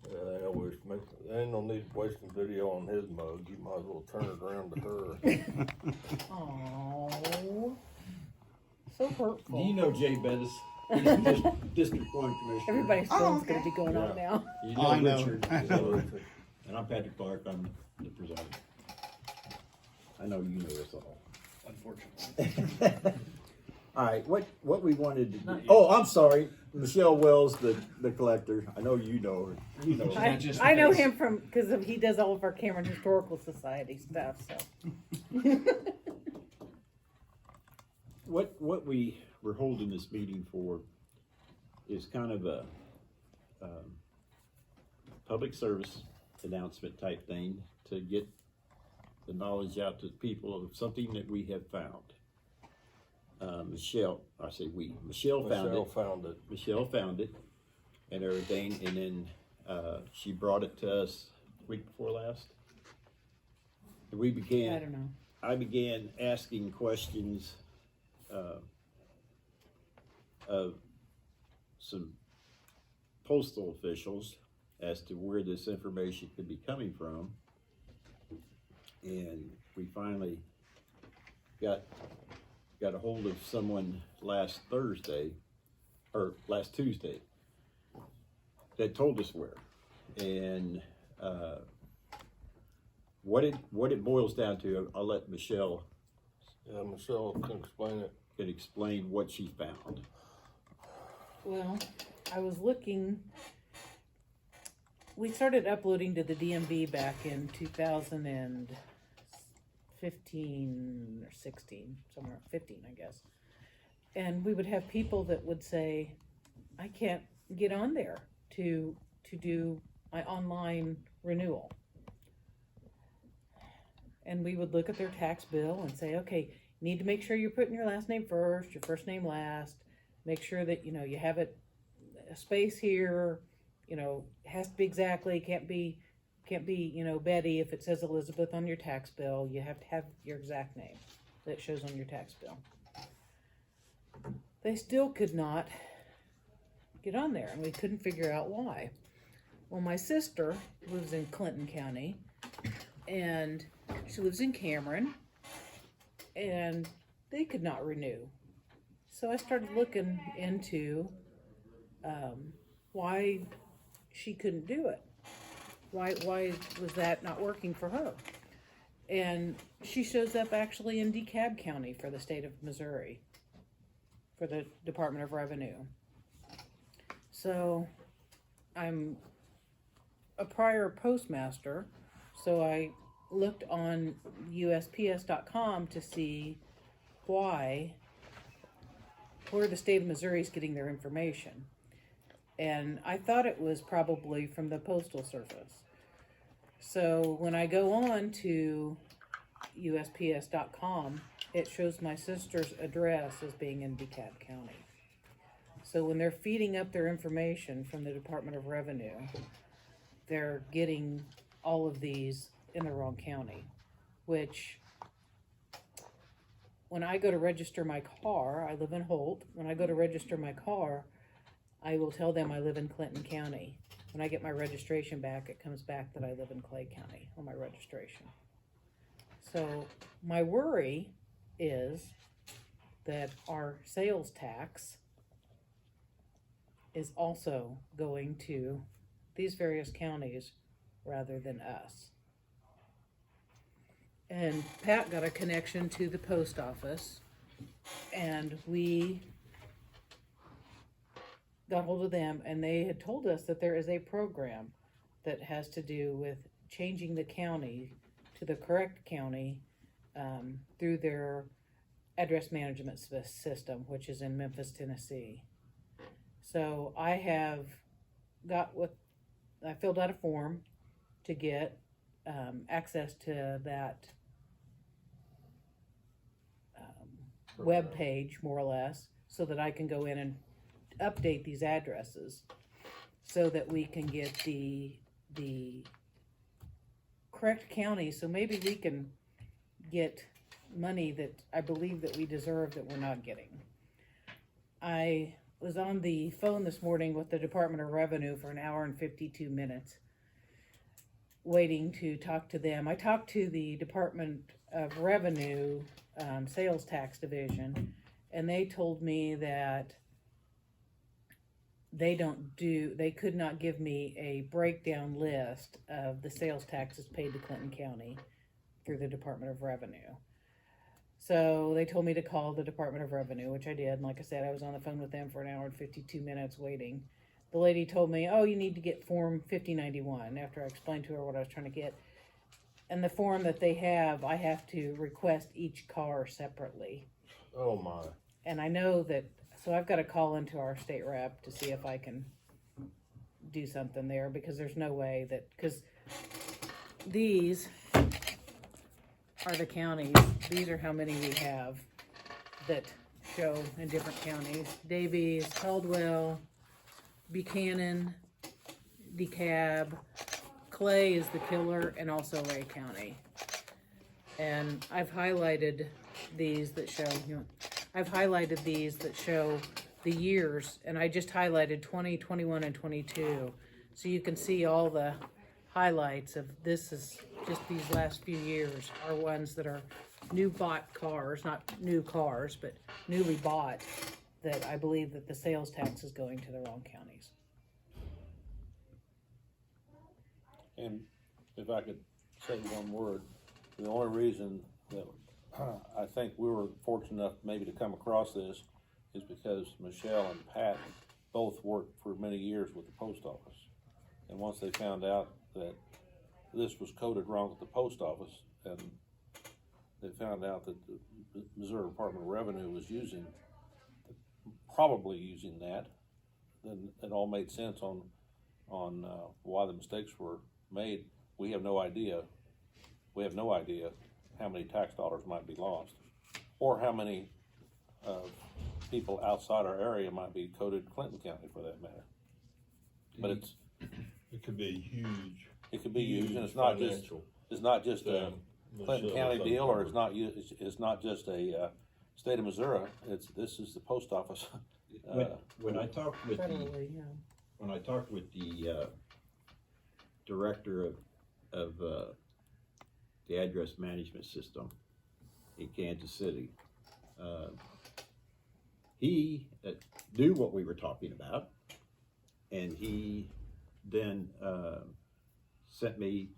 They always make, they ain't no need wasting video on his mug, you might as well turn it around to her. Aww. So hurtful. Do you know Jay Bettis? He's the District 1 Commissioner. Everybody's phone's okay. gonna be going on now. You Oh, I know. Richard. So, And I'm Patrick Clark, I'm the presiding. I know you know us all. Unfortunately. All right, what we wanted to do. Oh, I'm sorry, Michelle Wells, the collector. I know you know her. You know her. Just I know because- him from, because he does all of our Cameron Historical Society stuff, so. What we were holding this meeting for is kind of a public service announcement type thing to get the knowledge out to people of something that we have found. Michelle found it. Michelle found it and everything, and then she brought it to us week before last. And we began. I don't know. I began asking questions of some postal officials as to where this information could be coming from, and we finally got a hold of someone last Tuesday that told us where, and what it boils down to. I'll let Michelle yeah, Michelle can explain what she found. Well, I was looking, we started uploading to the DMV back in 2015 or 16, somewhere 15, I guess. And we would have people that would say, I can't get on there to do my online renewal. And we would look at their tax bill and say, okay, you need to make sure you're putting your last name first, your first name last. Make sure that, you know, you have it, a space here, you know, has to be exactly, can't be, you know, Betty. If it says Elizabeth on your tax bill, you have to have your exact name that shows on your tax bill. They still could not get on there, and we couldn't figure out why. Well, my sister lives in Clinton County, and she lives in Cameron, and they could not renew. So I started looking into why she couldn't do it. Why was that not working for her? And she shows up actually in DeKalb County for the state of Missouri, for the Department of Revenue. So I'm a prior postmaster, so I looked on USPS.com to see where the state of Missouri is getting their information. And I thought it was probably from the Postal Service. So when I go on to USPS.com, it shows my sister's address as being in DeKalb County. So when they're feeding up their information from the Department of Revenue, they're getting all of these in the wrong county, which when I go to register my car, I live in Holt. When I go to register my car, I will tell them I live in Clinton County. When I get my registration back, it comes back that I live in Clay County on my registration. So my worry is that our sales tax is also going to these various counties rather than us. And Pat got a connection to the post office, and we got hold of them, and they had told us that there is a program that has to do with changing the county to the correct county through their address management system, which is in Memphis, Tennessee. So I filled out a form to get access to that web page, more or less, so that I can go in and update these addresses so that we can get the correct county. So maybe we can get money that I believe that we deserve that we're not getting. I was on the phone this morning with the Department of Revenue for an hour and 52 minutes waiting to talk to them. I talked to the Department of Revenue Sales Tax Division, and they told me that they could not give me a breakdown list of the sales taxes paid to Clinton County through the Department of Revenue. So they told me to call the Department of Revenue, which I did. And like I said, I was on the phone with them for an hour and 52 minutes waiting. The lady told me, oh, you need to get Form 5091, after I explained to her what I was trying to get. And the form that they have, I have to request each car separately. Oh my. And I know that, so I've got to call into our state rep to see if I can do something there, because there's no way that, because these are the counties. These are how many we have that show in different counties. Davies, Caldwell, Buchanan, DeKalb, Clay is the killer, and also Ray County. And I've highlighted these that show, the years, and I just highlighted 20, 21, and 22. So you can see all the highlights of this is just these last few years are ones that are new bought cars, not new cars, but newly bought, that I believe that the sales tax is going to the wrong counties. And if I could say one word, the only reason that I think we were fortunate enough maybe to come across this is because Michelle and Pat both worked for many years with the post office. And once they found out that this was coded wrong at the post office, and they found out that the Missouri Department of Revenue was probably using that, then it all made sense on why the mistakes were made. We have no idea how many tax dollars might be lost, or how many people outside our area might be coded Clinton County, for that matter. But It could be huge. it could be used, and it's not just a Clinton County deal, or it's not just a state of Missouri. This is the post office. When I talked with Federally, yeah. when I talked with the director of the address management system in Kansas City, he knew what we were talking about, and he then sent me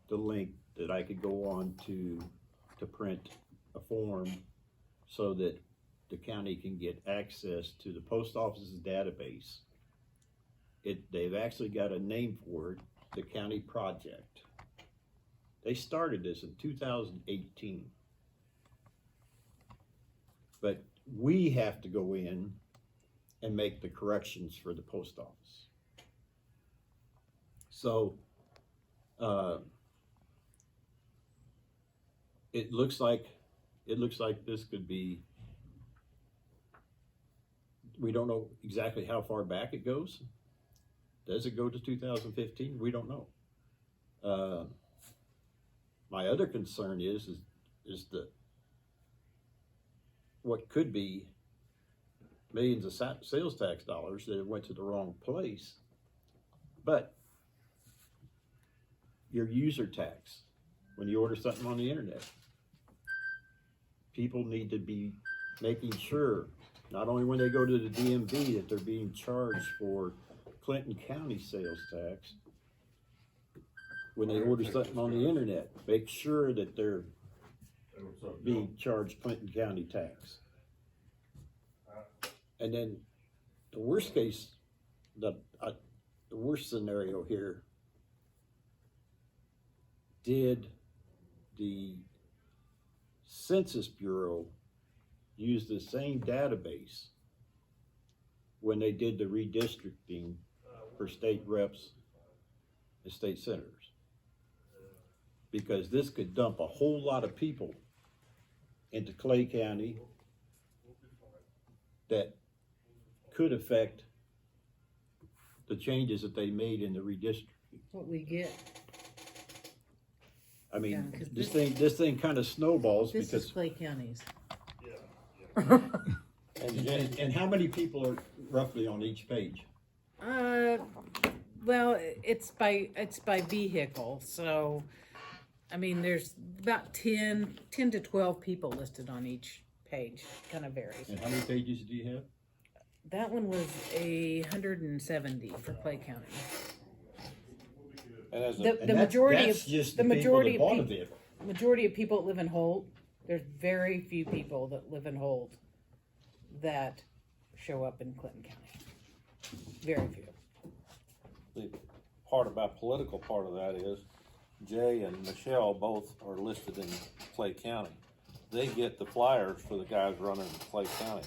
the link that I could go on to print a form so that the county can get access to the post office's database. They've actually got a name for it, the County Project. They started this in 2018. But we have to go in and make the corrections for the post office. So it looks like this could be, we don't know exactly how far back it goes. Does it go to 2015? We don't know. My other concern is that what could be millions of sales tax dollars that went to the wrong place. But your user tax, when you order something on the internet, people need to be making sure, not only when they go to the DMV, that they're being charged for Clinton County sales tax. When they order something on the internet, make sure that they're being charged Clinton County tax. And then the worst case, the worst scenario here, did the Census Bureau use the same database when they did the redistricting for state reps and state senators? Because this could dump a whole lot of people into Clay County that could affect the changes that they made in the redistricting. What we get, I mean, Yeah, 'cause this thing kind of snowballs this because is Clay County's. And how many people are roughly on each page? Well, it's by vehicle, so, I mean, there's about 10 to 12 people listed on each page, kind of varies. And how many pages do you have? That one was 170 for Clay County. And as a, The And majority that's of, just the the people majority that of bought a people, vehicle. majority of people that live in Holt, there's very few people that live in Holt that show up in Clinton County. Very few. the part about political part of that is Jay and Michelle both are listed in Clay County. They get the flyers for the guys running in Clay County.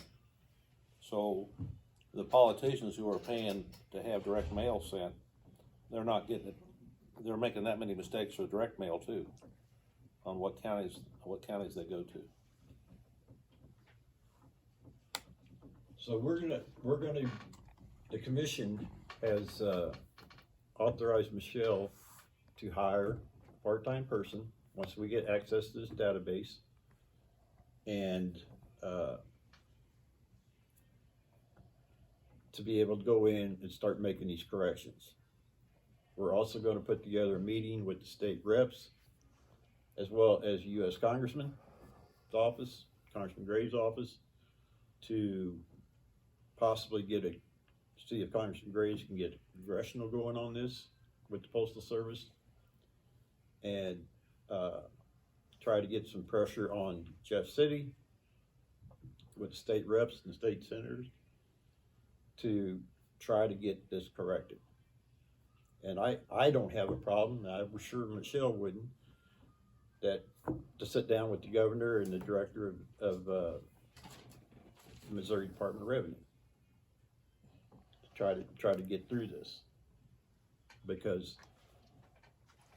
So the politicians who are paying to have direct mail sent, they're not getting it. They're making that many mistakes for direct mail too, on what counties they go to. So we're gonna, the commission has authorized Michelle to hire a part-time person once we get access to this database. And to be able to go in and start making these corrections. We're also gonna put together a meeting with the state reps, as well as US Congressman's office, Congressman Gray's office, to possibly see if Congressman Graves can get congressional going on this with the Postal Service, and try to get some pressure on Jeff City with the state reps and the state senators to try to get this corrected. And I don't have a problem, and I'm sure Michelle wouldn't, that to sit down with the governor and the director of the Missouri Department of Revenue to try to get through this, because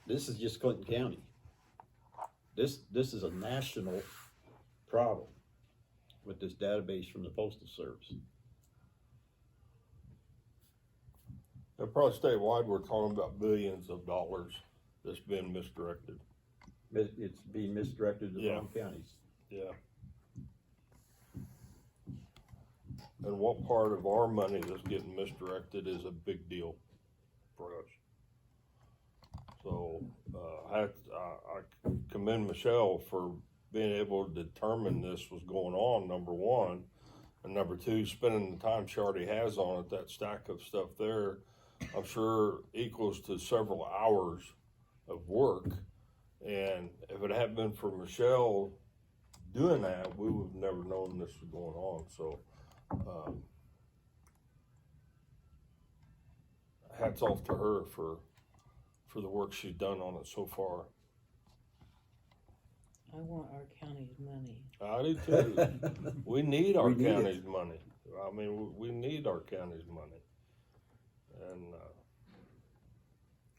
this is just Clinton County. This is a national problem with this database from the Postal Service. And probably statewide, we're talking about billions of dollars that's been misdirected. It's being misdirected to the Yeah. wrong counties. Yeah. And what part of our money that's getting misdirected is a big deal for us. So, I commend Michelle for being able to determine this was going on, number one. And number two, spending the time she already has on it, that stack of stuff there, I'm sure equals to several hours of work. And if it hadn't been for Michelle doing that, we would have never known this was going on. So, hats off to her for the work she's done on it so far. I want our county's money. I do too. We need our We need it. county's money. I mean, we need our county's money. And,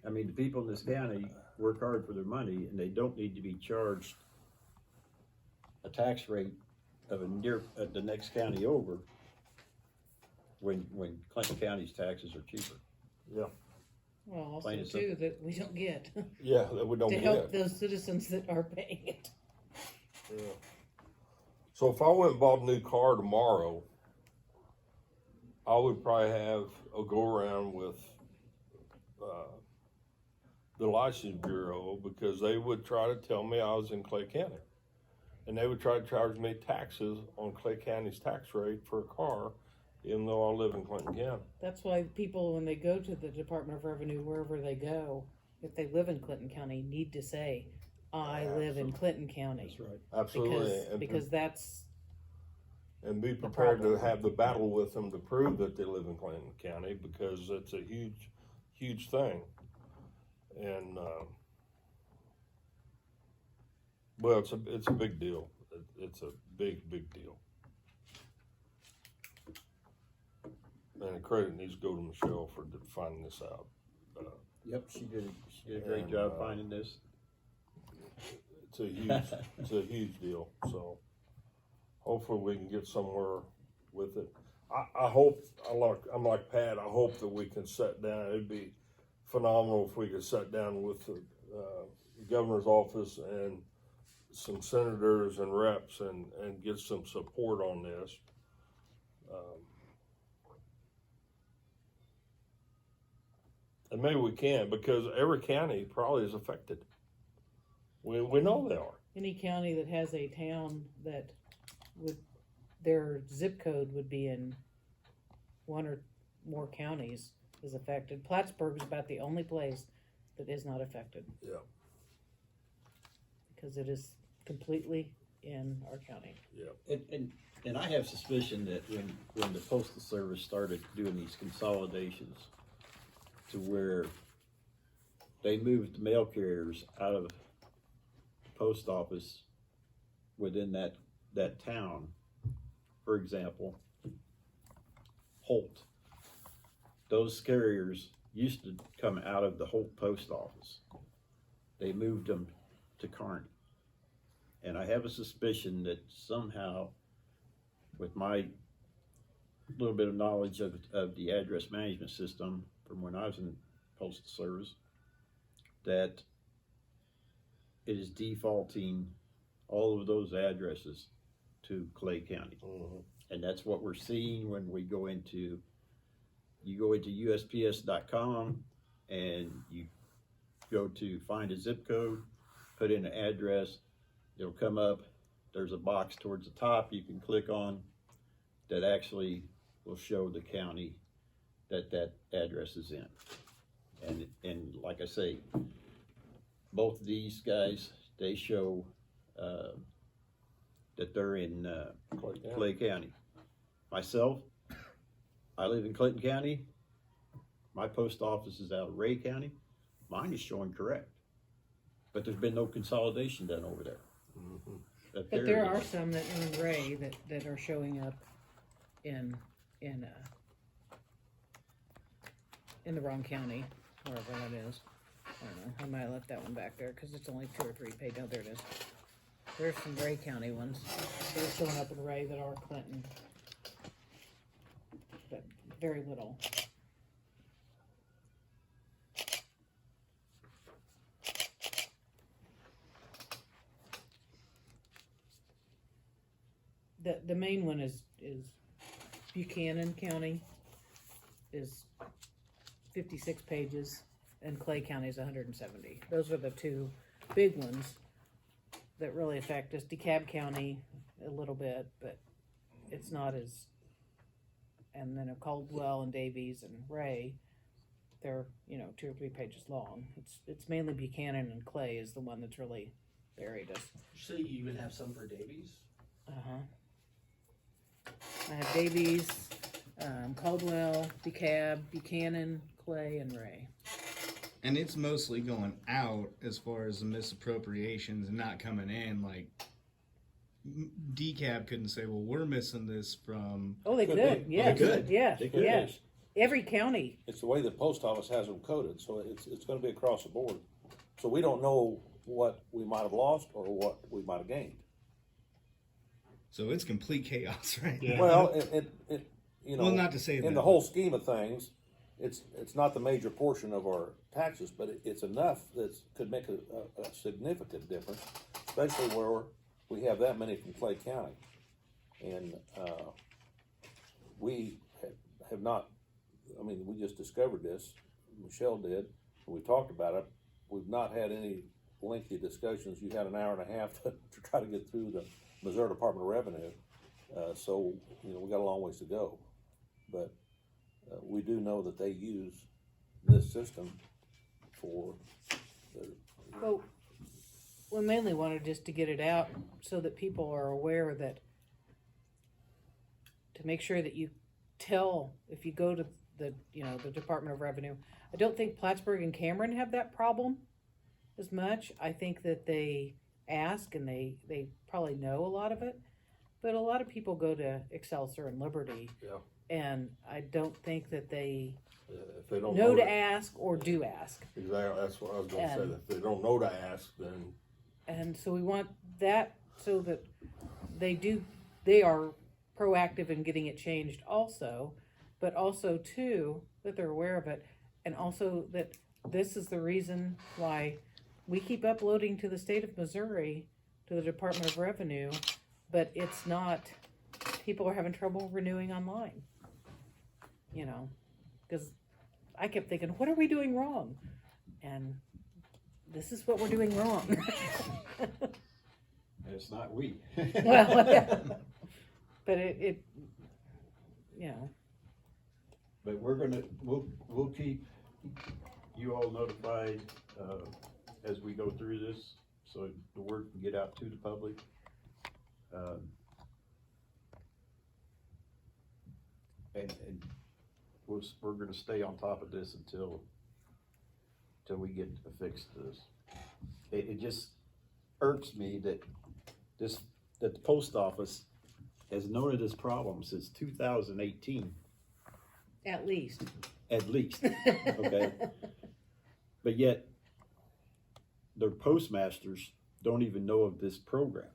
I mean, the people in this county work hard for their money, and they don't need to be charged a tax rate of the next county over when Clinton County's taxes are cheaper. yeah, Well, also Plain and too, that we don't get, yeah, that we don't to get. help those citizens that are paying it. Yeah. So if I went and bought a new car tomorrow, I would probably have a go around with the license bureau, because they would try to tell me I was in Clay County, and they would try to charge me taxes on Clay County's tax rate for a car, even though I live in Clinton County. That's why people, when they go to the Department of Revenue, wherever they go, if they live in Clinton County, need to say, I live in Clinton County. That's right. Absolutely, Because that's, and be prepared to problem. have the battle with them to prove that they live in Clinton County, because it's a huge thing. And well, it's a big deal. It's a big deal. And the credit needs to go to Michelle for finding this out. Yep, she did a great And, job finding this. It's a huge deal. So hopefully we can get somewhere with it. I hope, I'm like Pat, I hope that we can sit down. It'd be phenomenal if we could sit down with the governor's office and some senators and reps and get some support on this. And maybe we can, because every county probably is affected. We know they are. Any county that has a town that would, their zip code would be in one or more counties is affected. Plattsburgh is about the only place that is not affected. Yeah. Because it is completely in our county. And I have suspicion that when the Postal Service started doing these consolidations to where they moved the mail carriers out of the post office within that town, for example, Holt, those carriers used to come out of the Holt post office. They moved them to Kearney. And I have a suspicion that somehow, with my little bit of knowledge of the address management system from when I was in Postal Service, that it is defaulting all of those addresses to Clay County. Mm-hmm. And that's what we're seeing when we go into, you go into USPS.com and you go to find a zip code, put in an address, it'll come up, there's a box towards the top you can click on that actually will show the county that that address is in. And like I say, both of these guys, they show that they're in Clay County. Myself, I live in Clinton County. My post office is out of Ray County. Mine is showing correct, but there's been no consolidation done over there. Mm-hmm. But there are some that are in Ray that are showing up in the wrong county, wherever that is. I don't know, I might have left that one back there, cause it's only 2 or 3 pages. No, there it is. There's some Ray County ones. They're showing up in Ray that are Clinton. But very little. The main one is Buchanan County is 56 pages and Clay County is 170. Those are the two big ones that really affect us. DeKalb County a little bit, but it's not as, and then Caldwell and Davies and Ray, they're 2 or 3 pages long. It's mainly Buchanan and Clay is the one that's really buried us. So you even have some for Davies? I have Davies, Caldwell, DeKalb, Buchanan, Clay, and Ray. And it's mostly going out as far as the misappropriations and not coming in. Like, DeKalb couldn't say, well, we're missing this from... Oh, they could. Yes. They could. Yes. They could. Yes. Every county. It's the way the post office has them coded, so it's gonna be across the board. So we don't know what we might have lost or what we might have gained. So it's complete chaos, right? Yeah. Well, it Well, not to say in that, the whole scheme of things, it's not the major portion of our taxes, but it's enough that could make a significant difference, especially where we have that many from Clay County. And we have not, I mean, we just discovered this, Michelle did, and we talked about it. We've not had any lengthy discussions. You had an hour and a half to try to get through the Missouri Department of Revenue. So, we got a long ways to go. But we do know that they use this system for Well, we mainly wanted just to get it out so that people are aware that, to make sure that you tell, if you go to the Department of Revenue. I don't think Plattsburgh and Cameron have that problem as much. I think that they ask and they probably know a lot of it, but a lot of people go to Excelsior and Liberty. Yeah. And I don't think that they If they don't know to to- ask or do ask. Exactly, that's what I was gonna say. And- If they don't know to ask, then And so we want that so that they are proactive in getting it changed also, but also too, that they're aware of it. And also that this is the reason why we keep uploading to the state of Missouri, to the Department of Revenue, but it's not people are having trouble renewing online. You know, because I kept thinking, what are we doing wrong? And this is what we're doing wrong. It's not we. Well, yeah. But it, you know, But we'll keep you all notified, as we go through this, so the word can get out to the public. And we're gonna stay on top of this until we get a fix to this. It just irks me that the post office has known of this problem since 2018, at least. at least, okay? But yet, their postmasters don't even know of this program.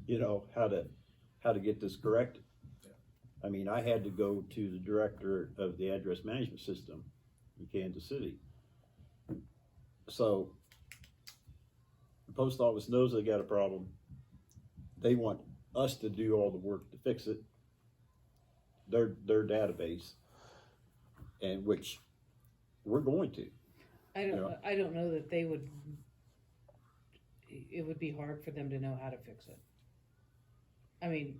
You know, how to get this corrected. I mean, I had to go to the director of the address management system in Kansas City. So, the post office knows they got a problem. They want us to do all the work to fix it. Their database, and which we're going to. I don't know that they would, it would be hard for them to know how to fix it. I mean,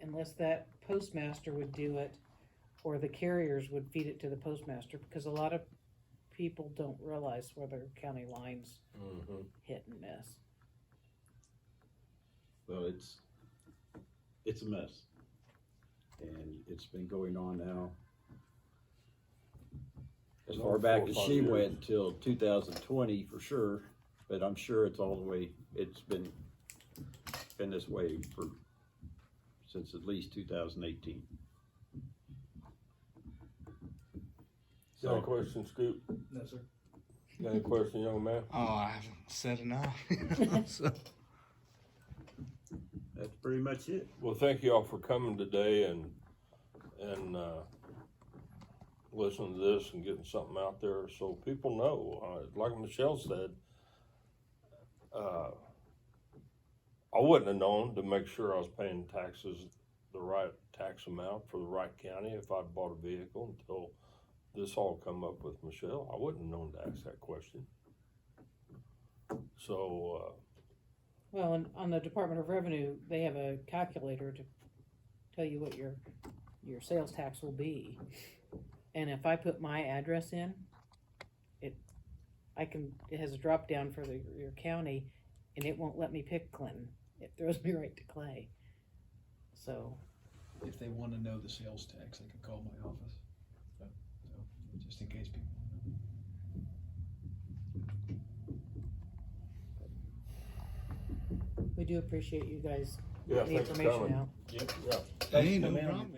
unless that postmaster would do it, or the carriers would feed it to the postmaster, because a lot of people don't realize where their county lines hit and miss. Well, it's a mess, and it's been going on now as far back as she went till 2020 for sure, but I'm sure it's all the way, it's been this way since at least 2018. Got any questions, Scoop? No, sir. Got any questions, young man? Oh, I haven't said enough. So, That's pretty much it. Well, thank you all for coming today and listening to this and getting something out there so people know. Like Michelle said, I wouldn't have known to make sure I was paying taxes, the right tax amount for the right county if I'd bought a vehicle until this all come up with Michelle. I wouldn't have known to ask that question. So, Well, and on the Department of Revenue, they have a calculator to tell you what your sales tax will be. And if I put my address in, it has a drop down for your county, and it won't let me pick Clinton. It throws me right to Clay. So, If they want to know the sales tax, they can call my office. So, just in case people. we do appreciate you guys yeah, getting the thanks for information coming. out. Yeah. hey, no problem.